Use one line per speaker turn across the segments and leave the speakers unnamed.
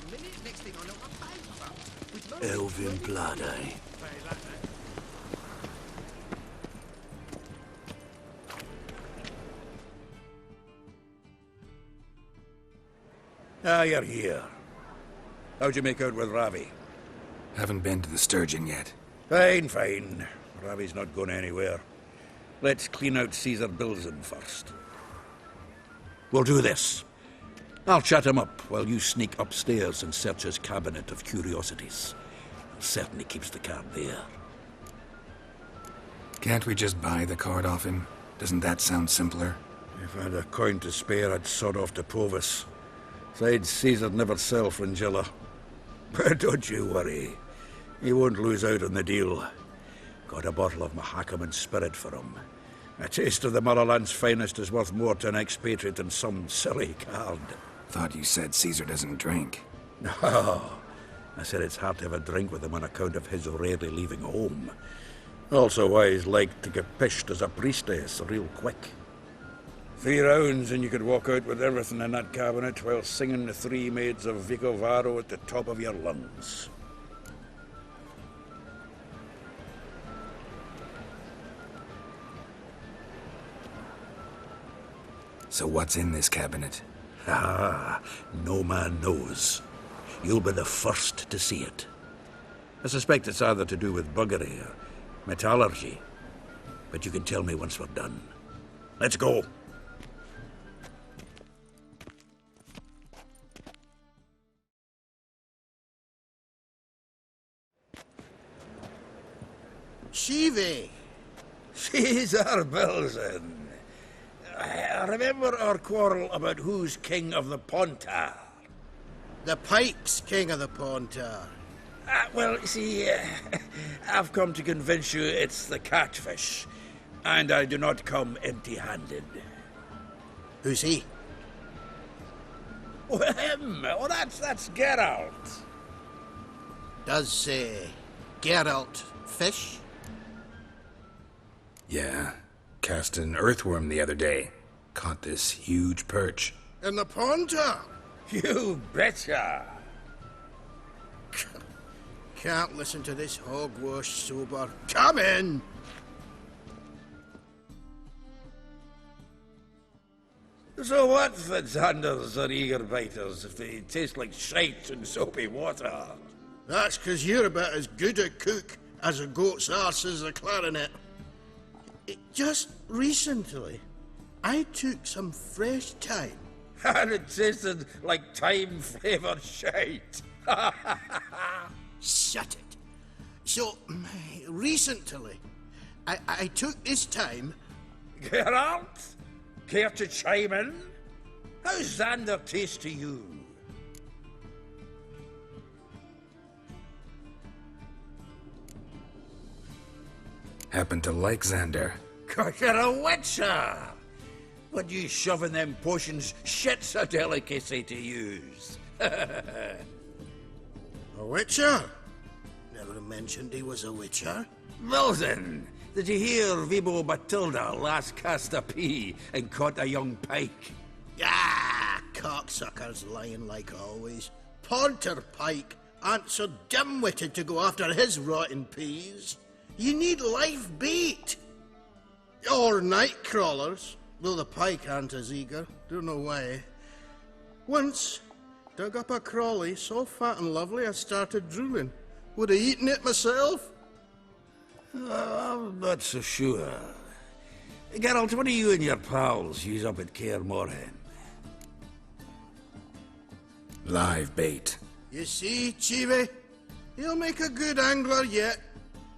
minute, next thing I know, I'm back. With no
Elvin blood, eh?
Ah, you're here. How'd you make out with Ravi?
Haven't been to the Sturgeon yet.
Fine, fine. Ravi's not going anywhere. Let's clean out Caesar Bilzen first. We'll do this. I'll chat him up while you sneak upstairs and search his cabinet of curiosities. Certainly keeps the card there.
Can't we just buy the card off him? Doesn't that sound simpler?
If I had a coin to spare, I'd sod off to Provis. Besides, Caesar'd never sell Fringilla. But don't you worry. He won't lose out on the deal. Got a bottle of Mahakaman spirit for him. A taste of the motherland's finest is worth more to an expatriate than some silly card.
Thought you said Caesar doesn't drink.
No. I said it's hard to have a drink with him on account of his rarely leaving home. Also why he's like to get pished as a priestess real quick. 3 rounds and you could walk out with everything in that cabinet while singing the 3 Maids of Vicovaro at the top of your lungs.
So what's in this cabinet?
Ah, no man knows. You'll be the first to see it. I suspect it's either to do with buggery or metallurgy. But you can tell me once we're done. Let's go.
Shivi!
Caesar Bilzen. Remember our quarrel about who's king of the Pontar?
The Pike's king of the Pontar.
Well, see, I've come to convince you it's the catfish, and I do not come empty-handed.
Who's he?
Oh, him! Oh, that's Geralt.
Does, Geralt fish?
Yeah. Cast an earthworm the other day. Caught this huge perch.
In the Pontar?
You betcha!
Can't listen to this hogwash sober. Come in!
So what if the Xanders are eager biters if they taste like shite and soapy water?
That's 'cause you're about as good a cook as a goat's arse is a clarinet. Just recently, I took some fresh thyme.
And it tasted like thyme-flavoured shite.
Shut it. So, recently, I took this thyme.
Geralt? Care to chime in? How's Xander taste to you?
Happen to like Xander.
'Cause you're a witcher! What you shoving them potions shit's a delicacy to use.
A witcher? Never mentioned he was a witcher.
Bilzen, did you hear Vibo Batilda last cast a pea and caught a young pike?
Ah, cocksuckers lying like always. Pontar Pike aren't so dim-witted to go after his rotten peas. You need live bait. Or night crawlers, though the pike aren't as eager. Don't know why. Once, dug up a crawley so fat and lovely I started drooling. Would have eaten it myself.
I'm not so sure. Geralt, what do you and your pals use up at Kaer Morhen?
Live bait.
You see, Chibi? He'll make a good angler yet.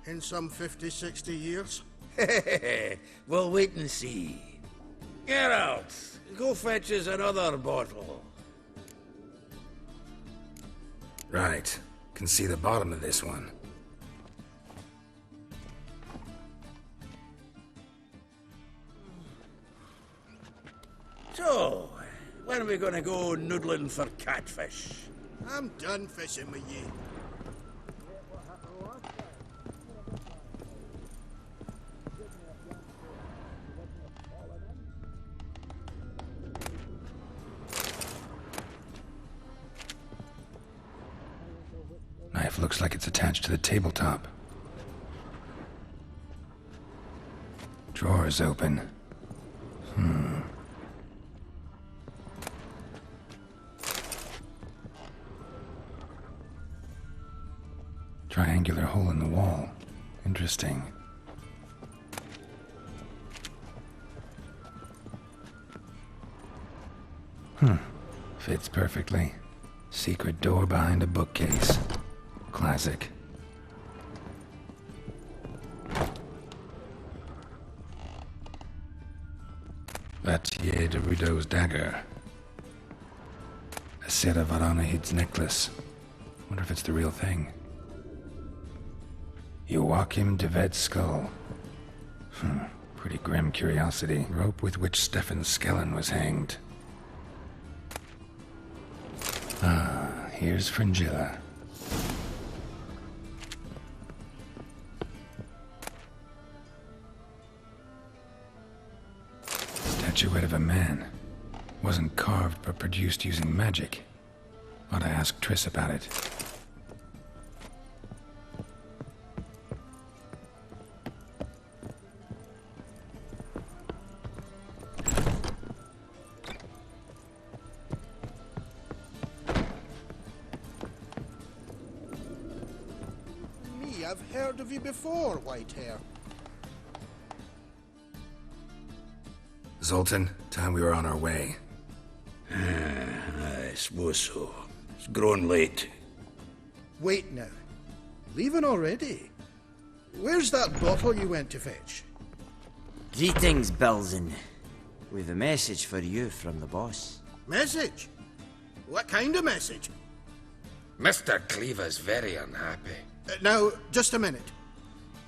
In some 50, 60 years.
We'll wait and see. Geralt, go fetch us another bottle.
Right. Can see the bottom of this one.
So, when are we gonna go noodling for catfish?
I'm done fishing with you.
knife looks like it's attached to the tabletop. Drawer's open. Triangular hole in the wall. Interesting. Fits perfectly. Secret door behind a bookcase. Classic. Vatier de Rudeau's dagger. A Sarah Varanahid's necklace. Wonder if it's the real thing. Joachim de Ved's skull. Pretty grim curiosity. Rope with which Stefan Skellen was hanged. Here's Fringilla. Statuette of a man. Wasn't carved but produced using magic. Ought to ask Triss about it.
I've heard of you before, Whitehair.
Zoltan, time we were on our way.
I suppose so. It's growing late.
Wait now. Leaving already? Where's that bottle you went to fetch?
Greetings, Belzen. We've a message for you from the boss.
Message? What kind of message?
Mr. Cleaver's very unhappy.
Now, just a minute.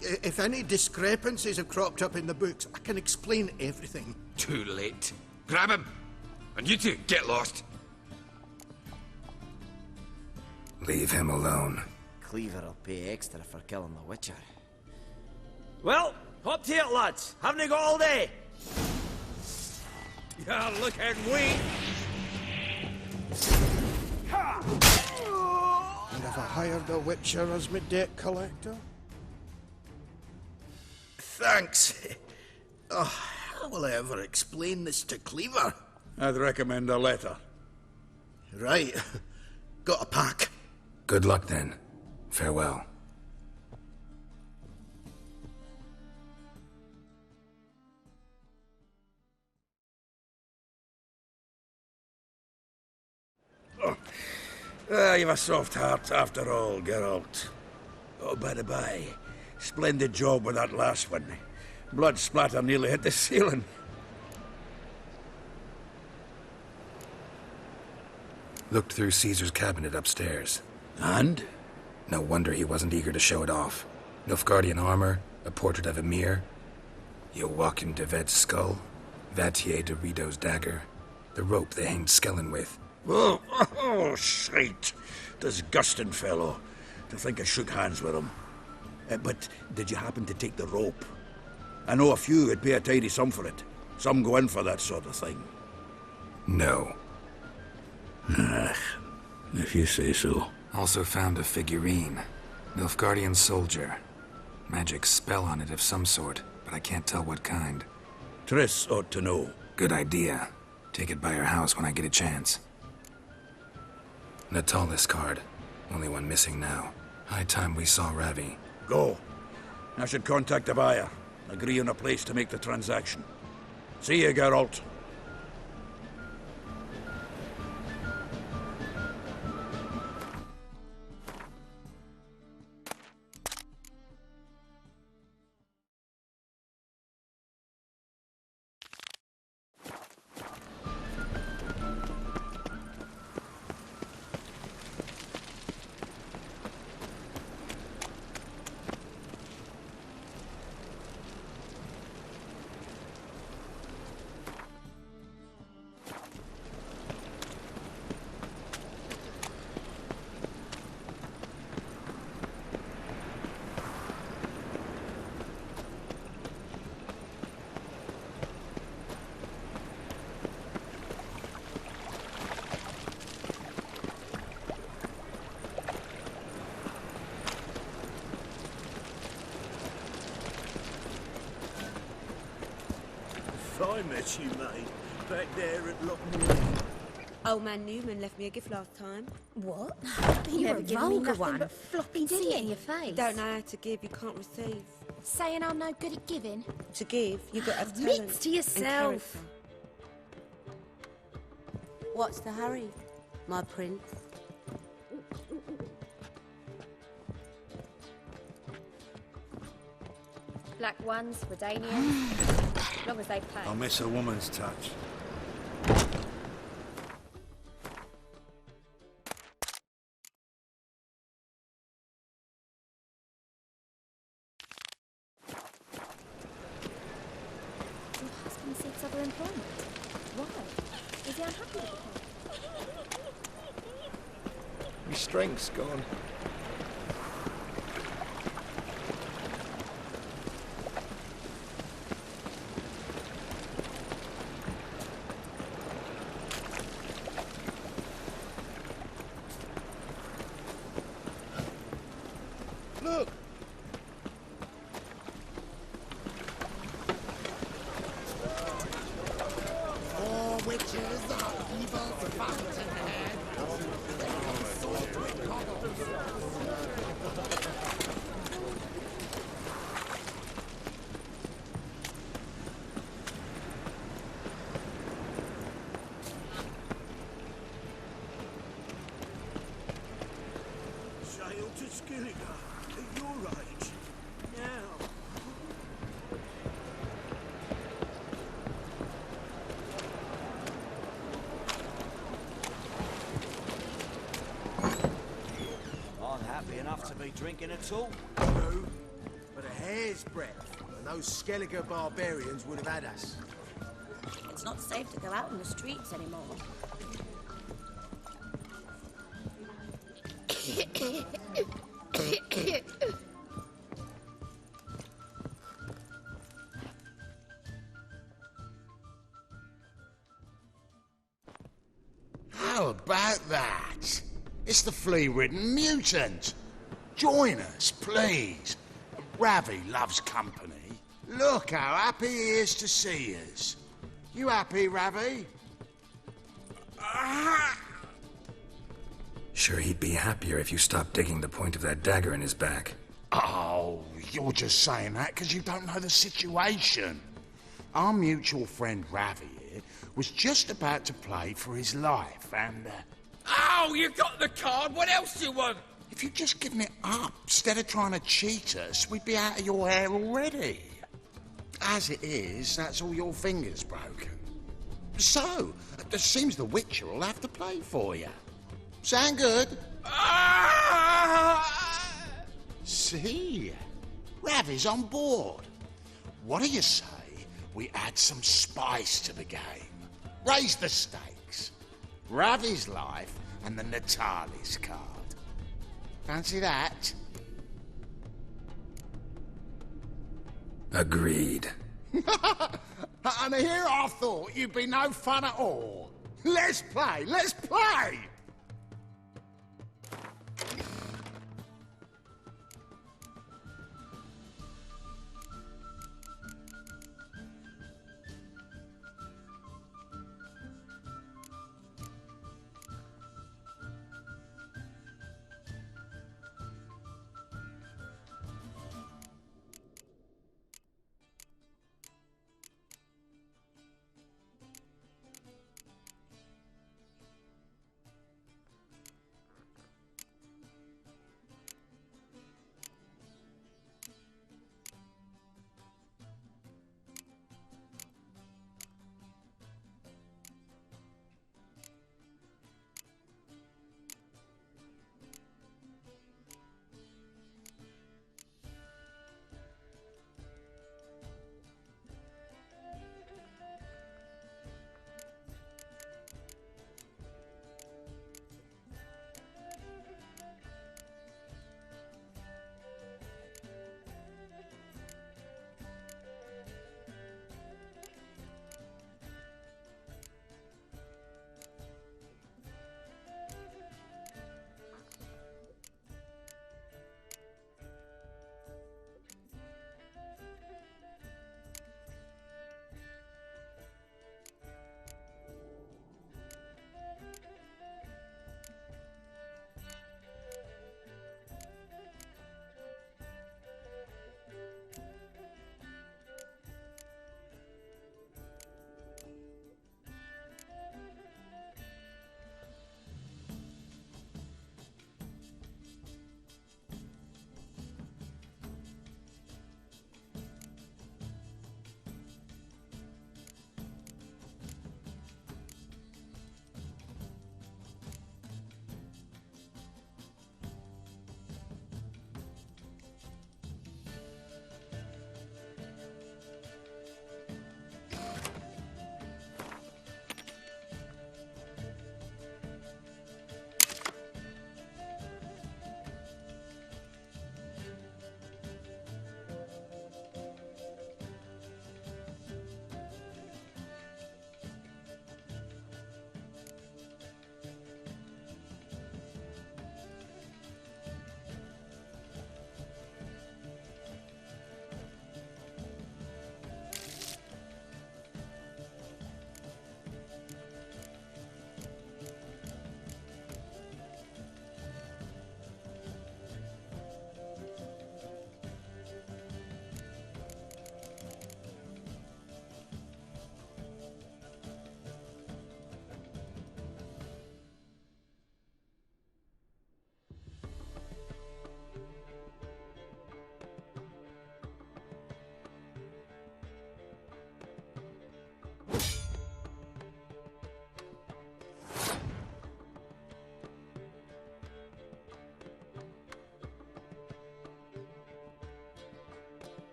If any discrepancies have cropped up in the books, I can explain everything.
Too late. Grab him! And you two, get lost.
Leave him alone.
Cleaver'll pay extra for killing the Witcher. Well, hop to it, lads. Haven't you got all day?
Yeah, look and wait.
And have I hired a Witcher as my debt collector? Thanks. Oh, how will I ever explain this to Cleaver?
I'd recommend a letter.
Right. Got a pack.
Good luck then. Farewell.
You've a soft heart after all, Geralt. Oh, by the by, splendid job with that last one. Blood splatter nearly hit the ceiling.
Looked through Caesar's cabinet upstairs.
And?
No wonder he wasn't eager to show it off. Nilfgaardian armor, a portrait of Emir, Joachim de Ved's skull, Vatier de Rideau's dagger, the rope they hanged Skellen with.
Oh, shite. Disgusting fellow. To think I shook hands with him. But did you happen to take the rope? I know a few would pay a tidy sum for it. Some go in for that sort of thing.
No.
If you say so.
Also found a figurine. Nilfgaardian soldier. Magic spell on it of some sort, but I can't tell what kind.
Triss ought to know.
Good idea. Take it by her house when I get a chance. Natalis card. Only one missing now. High time we saw Ravi.
Go. I should contact the buyer. Agree on a place to make the transaction. See you, Geralt.
I met you, mate. Back there at Lockmore.
Old man Newman left me a gift last time.
What?
You
Never
were
given me
vulgar
nothing
one.
but floppy
See it in
tea.
your face.
You don't know how to give, you can't receive.
Saying I'm no good at giving.
To give, you got to have
Admit
talent
to
and
yourself.
character. What's the hurry, my prince?
Black ones, Redanians. As long as they pay.
I miss a woman's touch.
Your husband seeks other employment. Why? Is he unhappy with you?
My strength's gone.
Look!
Four witches of evil's fountainhead.
Sail to Skilliga at your age. Now.
Not happy enough to be drinking at all.
No, but a hair's breadth, and those Skellige barbarians would have had us.
It's not safe to go out in the streets anymore.
How about that? It's the flea-ridden mutant. Join us, please. Ravi loves company. Look how happy he is to see us. You happy, Ravi?
Sure, he'd be happier if you stopped digging the point of that dagger in his back.
Oh, you're just saying that because you don't know the situation. Our mutual friend Ravi here was just about to play for his life, and
Oh, you got the card. What else do you want?
if you'd just given it up instead of trying to cheat us, we'd be out of your hair already. As it is, that's all your fingers broken. So, it seems the Witcher will have to play for you. Sound good? See? Ravi's on board. What do you say we add some spice to the game? Raise the stakes. Ravi's life and the Natali's card. Fancy that?
Agreed.
And here I thought you'd be no fun at all. Let's play, let's play!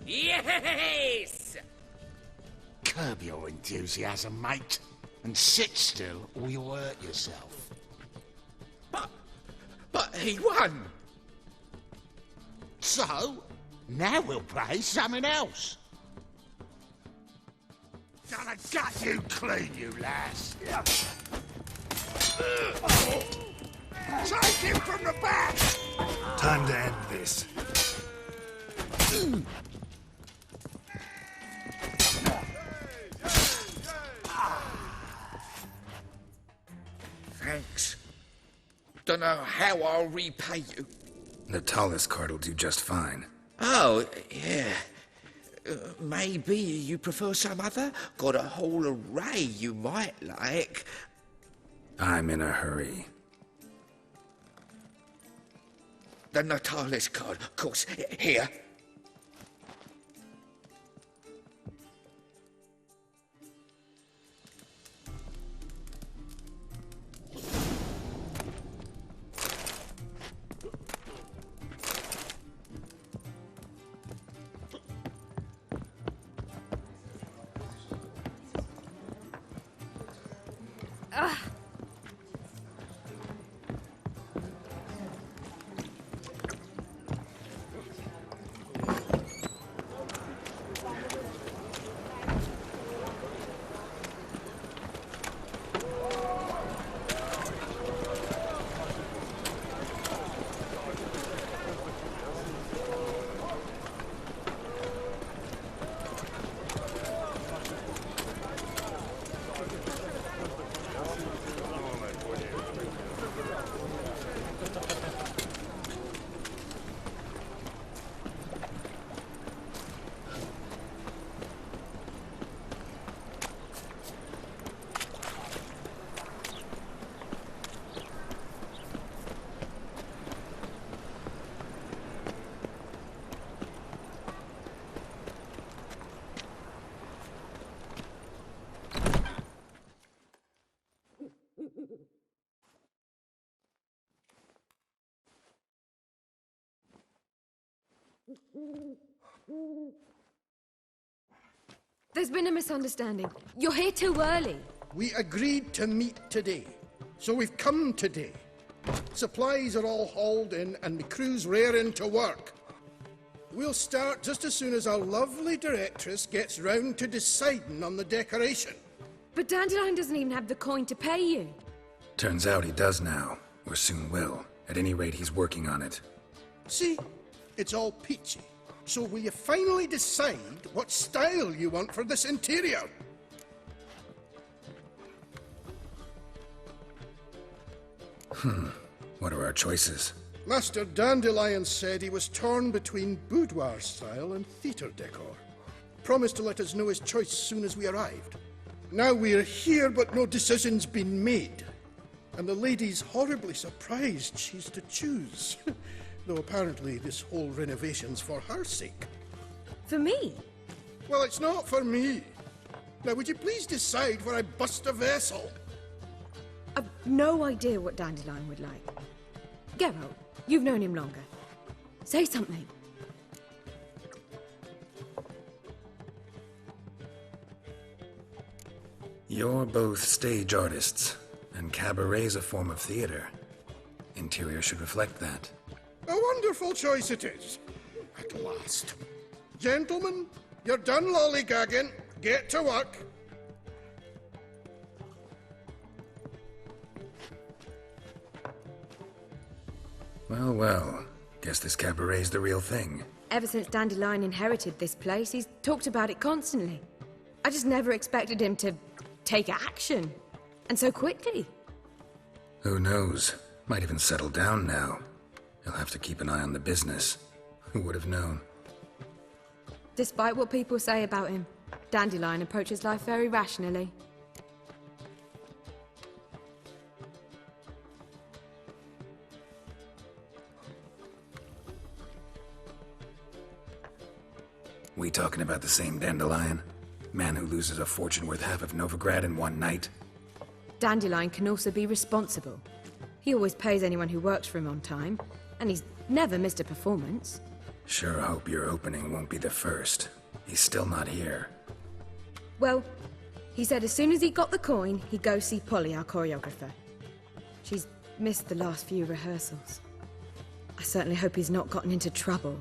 Yes!
Curb your enthusiasm, mate, and sit still or you'll hurt yourself.
But he won!
So, now we'll play something else. Gonna gut you clean, you lass. Take him from the back!
Time to end this.
Thanks. Dunno how I'll repay you.
The tallest card will do just fine.
Oh, yeah. Maybe you prefer some other? Got a whole array you might like.
I'm in a hurry.
The Natalis card, of course. Here.
There's been a misunderstanding. You're here too early.
We agreed to meet today, so we've come today. Supplies are all hauled in and the crew's raring to work. We'll start just as soon as our lovely directress gets round to deciding on the decoration.
But Dandelion doesn't even have the coin to pay you.
Turns out he does now, or soon will. At any rate, he's working on it.
See? It's all peachy. So will you finally decide what style you want for this interior?
What are our choices?
Master Dandelion said he was torn between boudoir style and theatre decor. Promised to let us know his choice as soon as we arrived. Now we're here, but no decision's been made. And the lady's horribly surprised she's to choose. Though apparently this whole renovation's for her sake.
For me?
Well, it's not for me. Now, would you please decide where I bust a vessel?
I've no idea what Dandelion would like. Geralt, you've known him longer. Say something.
You're both stage artists, and cabaret's a form of theater. Interior should reflect that.
A wonderful choice it is. At last. Gentlemen, you're done lollygagging. Get to work.
Well, well. Guess this cabaret's the real thing.
Ever since Dandelion inherited this place, he's talked about it constantly. I just never expected him to take action. And so quickly.
Who knows? Might even settle down now. He'll have to keep an eye on the business. Who would have known?
Despite what people say about him, Dandelion approaches life very rationally.
We talking about the same Dandelion? Man who loses a fortune worth half of Novigrad in one night?
Dandelion can also be responsible. He always pays anyone who works for him on time, and he's never missed a performance.
Sure hope your opening won't be the first. He's still not here.
Well, he said as soon as he got the coin, he'd go see Polly, our choreographer. She's missed the last few rehearsals. I certainly hope he's not gotten into trouble.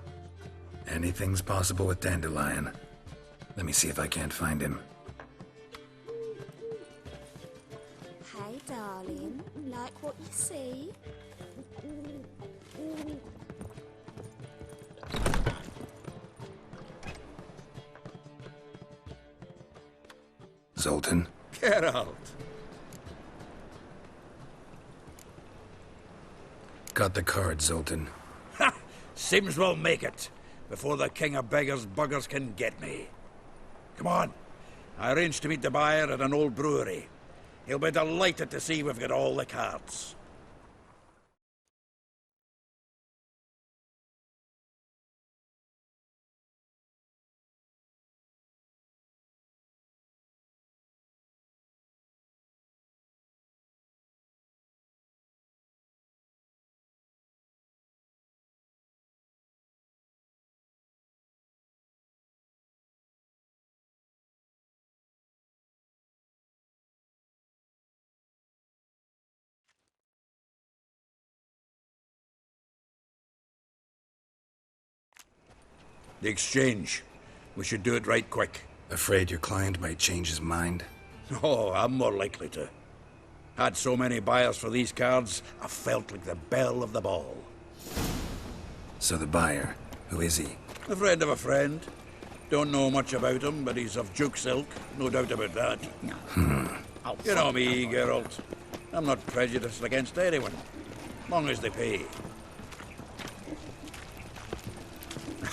Anything's possible with Dandelion. Let me see if I can't find him.
Hey, darling. Like what you see?
Zoltan?
Geralt!
Got the card, Zoltan.
Ha! Seems we'll make it, before the king of beggars buggers can get me. Come on. I arranged to meet the buyer at an old brewery. He'll be delighted to see we've got all the cards. The exchange. We should do it right quick.
Afraid your client might change his mind?
Oh, I'm more likely to. Had so many buyers for these cards, I felt like the belle of the ball.
So the buyer, who is he?
A friend of a friend. Don't know much about him, but he's of Duke's ilk, no doubt about that. You know me, Geralt. I'm not prejudiced against anyone, long as they pay.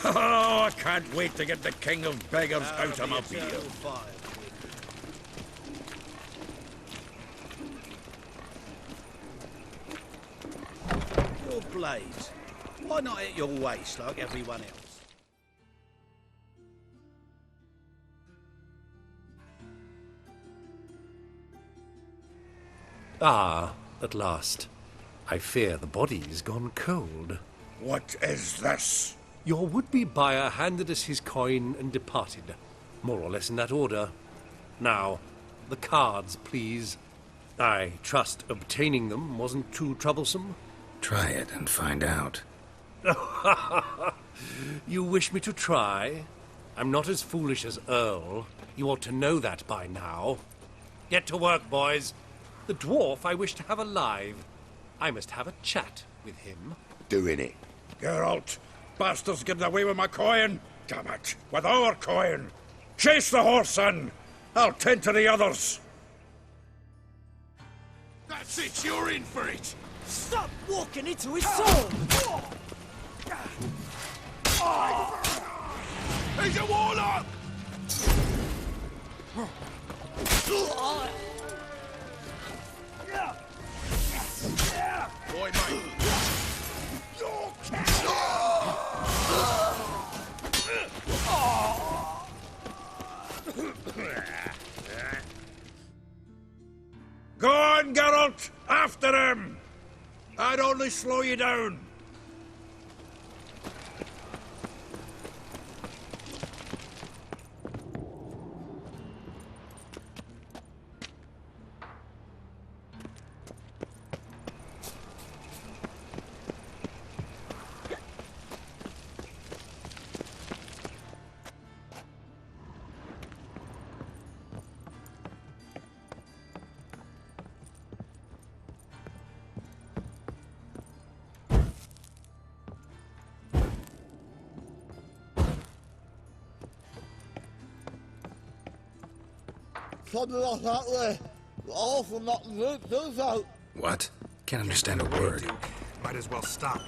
Oh, I can't wait to get the king of beggars out of my beer.
Your blades. Why not at your waist like everyone else?
Ah, at last. I fear the body's gone cold.
What is this?
Your would-be buyer handed us his coin and departed, more or less in that order. Now, the cards, please. I trust obtaining them wasn't too troublesome?
Try it and find out.
You wish me to try? I'm not as foolish as Earl. You ought to know that by now. Get to work, boys. The dwarf I wish to have alive. I must have a chat with him.
Doing it.
Geralt, bastards getting away with my coin. Damn it, with our coin. Chase the horse, son. I'll tend to the others.
That's it, you're in for it!
Stop walking into his sword!
He's a warlock! Boy, mate.
Go on, Geralt! After him! I'd only slow you down.
Something like that there. Awful not good, do so.
What? Can't understand a word.
Might as well stop.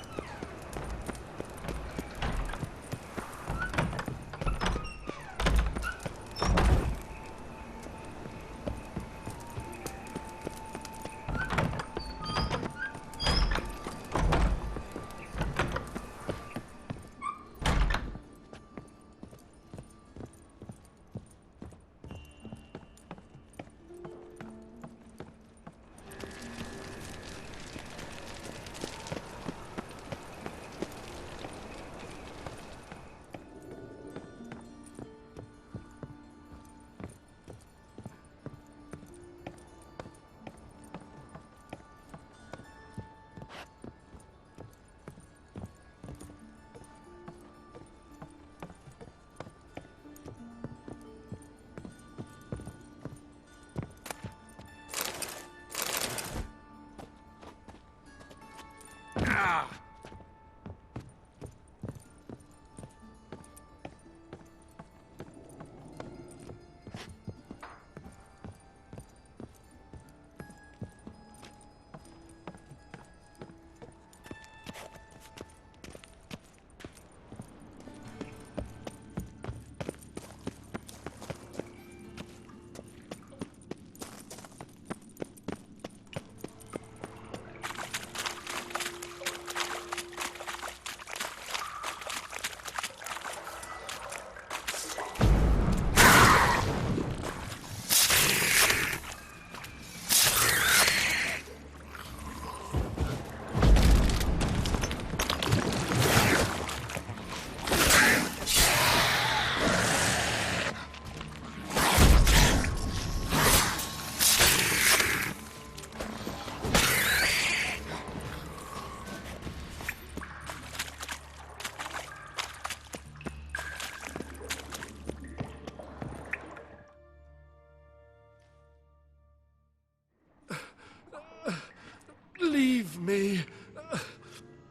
Leave me.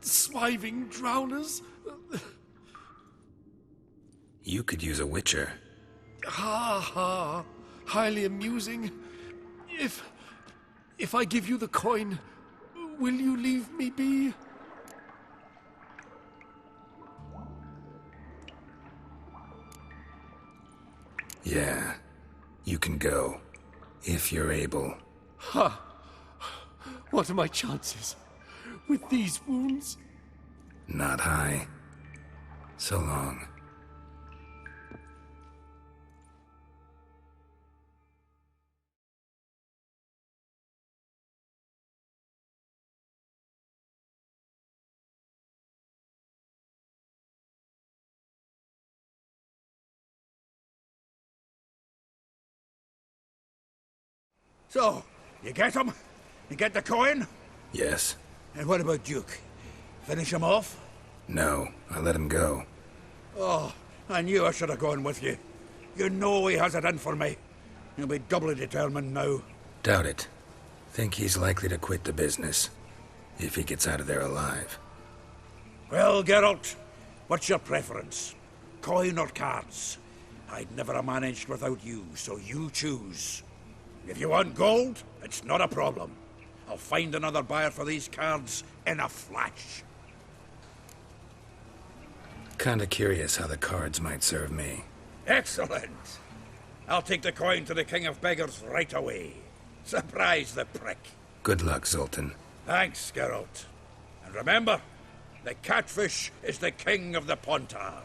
Swiving drowners.
You could use a witcher.
Ha ha. Highly amusing. If I give you the coin, will you leave me be?
Yeah, you can go, if you're able.
Ha! What are my chances with these wounds?
Not high. So long.
So, you get him? You get the coin?
Yes.
And what about Duke? Finish him off?
No, I let him go.
Oh, I knew I should have gone with you. You know he has it in for me. He'll be doubly determined now.
Doubt it. Think he's likely to quit the business, if he gets out of there alive.
Well, Geralt, what's your preference? Coin or cards? I'd never have managed without you, so you choose. If you want gold, it's not a problem. I'll find another buyer for these cards in a flash.
Kinda curious how the cards might serve me.
Excellent. I'll take the coin to the King of Beggars right away. Surprise the prick.
Good luck, Zoltan.
Thanks, Geralt. And remember, the catfish is the king of the Pontar.